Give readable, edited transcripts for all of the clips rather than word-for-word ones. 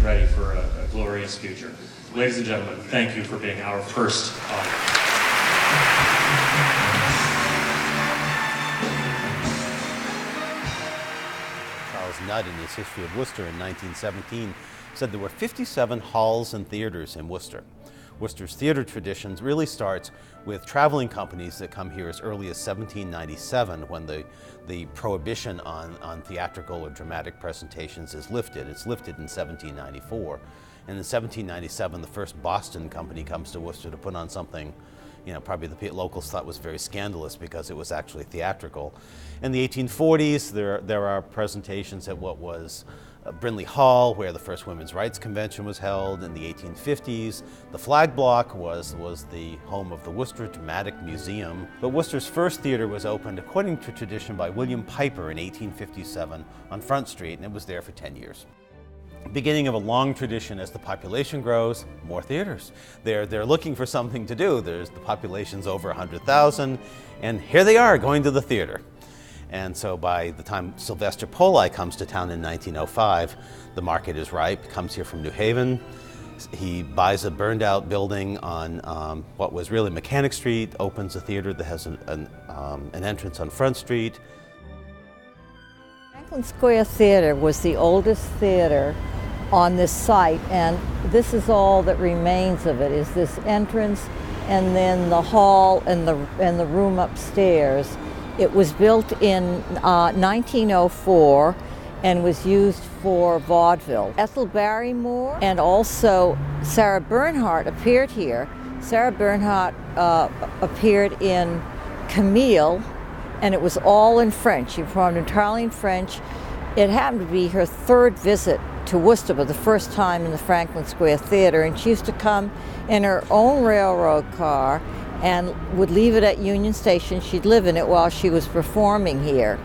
ready for a glorious future. Ladies and gentlemen, thank you for being our first audience. Charles Nudd, in his History of Worcester in 1917, said there were 57 halls and theaters in Worcester. Worcester's theater traditions really starts with traveling companies that come here as early as 1797, when the prohibition on theatrical or dramatic presentations is lifted. It's lifted in 1794. And in 1797, the first Boston company comes to Worcester to put on something, you know, probably the locals thought was very scandalous because it was actually theatrical. In the 1840s, there are presentations at what was Brindley Hall, where the first Women's Rights Convention was held. In the 1850s, the Flag Block was the home of the Worcester Dramatic Museum. But Worcester's first theater was opened, according to tradition, by William Piper in 1857 on Front Street, and it was there for 10 years. Beginning of a long tradition. As the population grows, more theaters. They're looking for something to do. The population's over 100,000, and here they are going to the theater. And so by the time Sylvester Poli comes to town in 1905, the market is ripe. Comes here from New Haven. He buys a burned out building on what was really Mechanic Street, opens a theater that has an entrance on Front Street. Franklin Square Theater was the oldest theater on this site, and this is all that remains of it, is this entrance and then the hall and the room upstairs. It was built in 1904 and was used for vaudeville. Ethel Barrymore and also Sarah Bernhardt appeared here. Sarah Bernhardt appeared in Camille, and it was all in French. She performed entirely in French. It happened to be her third visit to Worcester, but the first time in the Franklin Square Theater, and she used to come in her own railroad car and would leave it at Union Station. She'd live in it while she was performing here.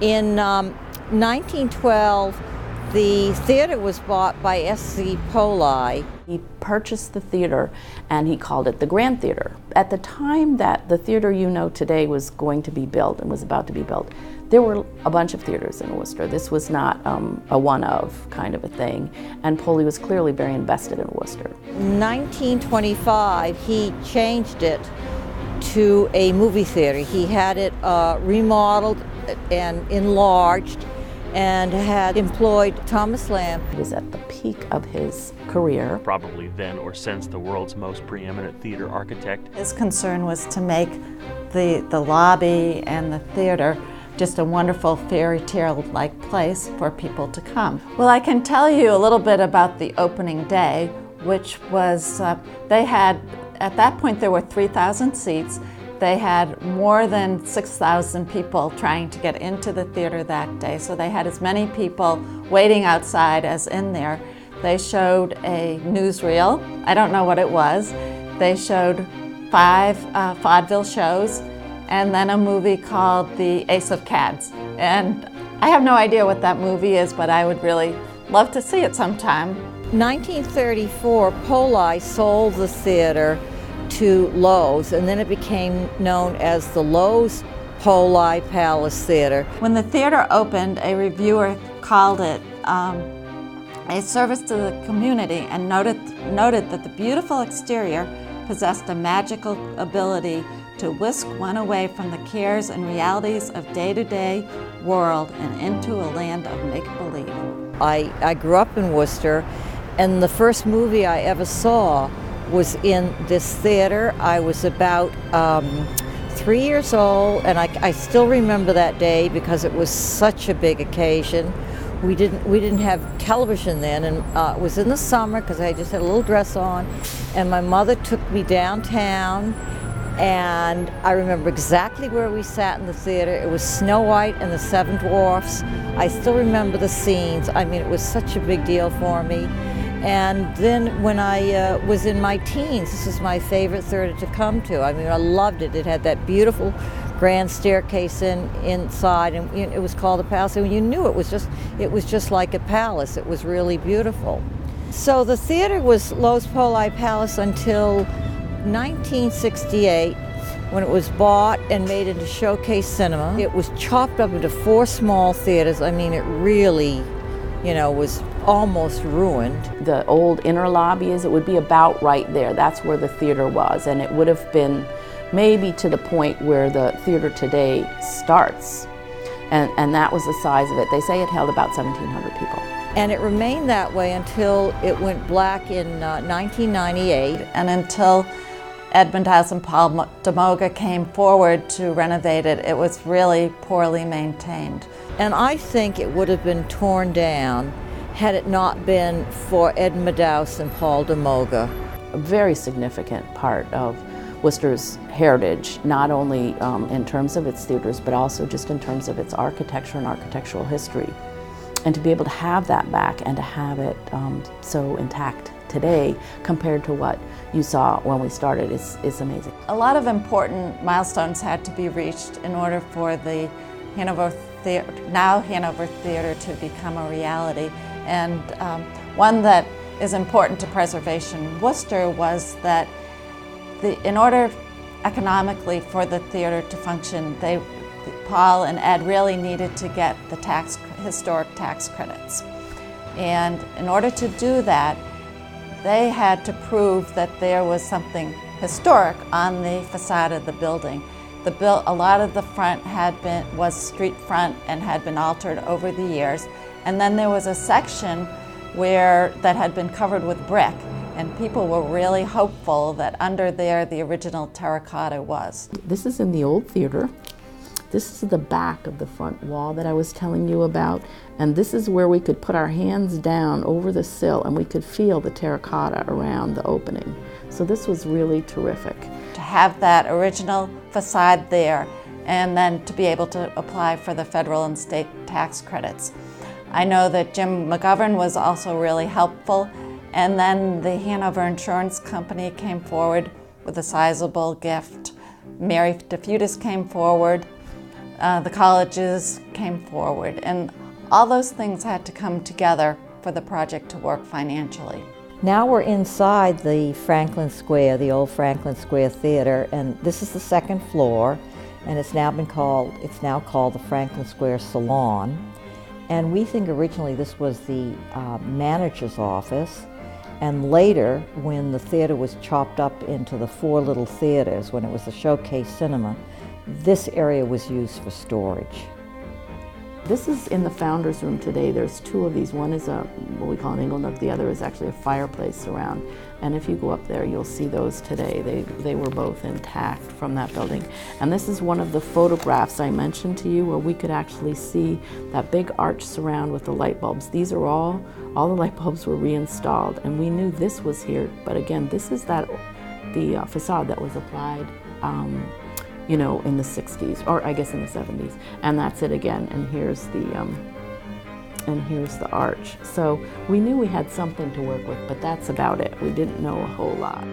In 1912, the theater was bought by S.C. Poli. He purchased the theater and he called it the Grand Theater. At the time that the theater you know today was going to be built and was about to be built, there were a bunch of theaters in Worcester. This was not a one-of kind of a thing, and Poli was clearly very invested in Worcester. In 1925, he changed it to a movie theater. He had it remodeled and enlarged, and had employed Thomas Lamb. He was at the peak of his career. Probably then or since the world's most preeminent theater architect. His concern was to make the lobby and the theater just a wonderful fairy tale-like place for people to come. Well, I can tell you a little bit about the opening day, which was, they had, at that point there were 3,000 seats. They had more than 6,000 people trying to get into the theater that day, so they had as many people waiting outside as in there. They showed a newsreel. I don't know what it was. They showed 5 vaudeville shows, and then a movie called The Ace of Cads. And I have no idea what that movie is, but I would really love to see it sometime. 1934, Poli sold the theater to Lowe's, and then it became known as the Lowe's Poli Palace Theater. When the theater opened, a reviewer called it a service to the community and noted that the beautiful exterior possessed a magical ability to whisk one away from the cares and realities of day-to-day world and into a land of make-believe. I grew up in Worcester, and the first movie I ever saw was in this theater. I was about 3 years old, and I still remember that day because it was such a big occasion. We didn't have television then, and it was in the summer because I just had a little dress on, and my mother took me downtown, and I remember exactly where we sat in the theater. It was Snow White and the Seven Dwarfs. I still remember the scenes. I mean, it was such a big deal for me. And then when I was in my teens, this was my favorite theater to come to. I mean, I loved it. It had that beautiful grand staircase inside, and it was called a palace. And you knew it was just like a palace. It was really beautiful. So the theater was Lowe's Poli Palace until 1968, when it was bought and made into Showcase Cinema. It was chopped up into 4 small theaters. I mean, it really, was almost ruined. The old inner lobby it would be about right there. That's where the theater was, and it would have been maybe to the point where the theater today starts. And that was the size of it. They say it held about 1,700 people. And it remained that way until it went black in 1998. And until Ed Madaus and Paul Demoga came forward to renovate it, it was really poorly maintained. And I think it would have been torn down had it not been for Ed Madaus and Paul Demoga. A very significant part of Worcester's heritage, not only in terms of its theaters, but also just in terms of its architecture and architectural history. And to be able to have that back and to have it so intact today compared to what you saw when we started is amazing. A lot of important milestones had to be reached in order for the Hanover Theater to become a reality. And one that is important to preservation Worcester was that in order economically for the theater to function, Paul and Ed really needed to get the historic tax credits. And in order to do that, they had to prove that there was something historic on the facade of the building. A lot of the front was street front and had been altered over the years. And then there was a section that had been covered with brick. And people were really hopeful that under there the original terracotta was. This is in the old theater. This is the back of the front wall that I was telling you about. And this is where we could put our hands down over the sill and we could feel the terracotta around the opening. So this was really terrific. To have that original facade there and then to be able to apply for the federal and state tax credits. I know that Jim McGovern was also really helpful. And then the Hanover Insurance Company came forward with a sizable gift. Mary DeFutis came forward. The colleges came forward. And all those things had to come together for the project to work financially. Now we're inside the Franklin Square, the old Franklin Square Theater, and this is the second floor, and it's now called the Franklin Square Salon. And we think originally this was the manager's office. And later, when the theater was chopped up into the 4 little theaters, when it was the Showcase Cinema, this area was used for storage. This is in the founder's room today. There's 2 of these. One is what we call an ingle nook. The other is actually a fireplace around. And if you go up there, you'll see those today. They were both intact from that building. And this is one of the photographs I mentioned to you where we could actually see that big arch surround with the light bulbs. These are all the light bulbs were reinstalled. And we knew this was here. But again, this is the facade that was applied in the 60s, or I guess in the 70s. And that's it again. And here's the arch. So we knew we had something to work with, but that's about it. We didn't know a whole lot.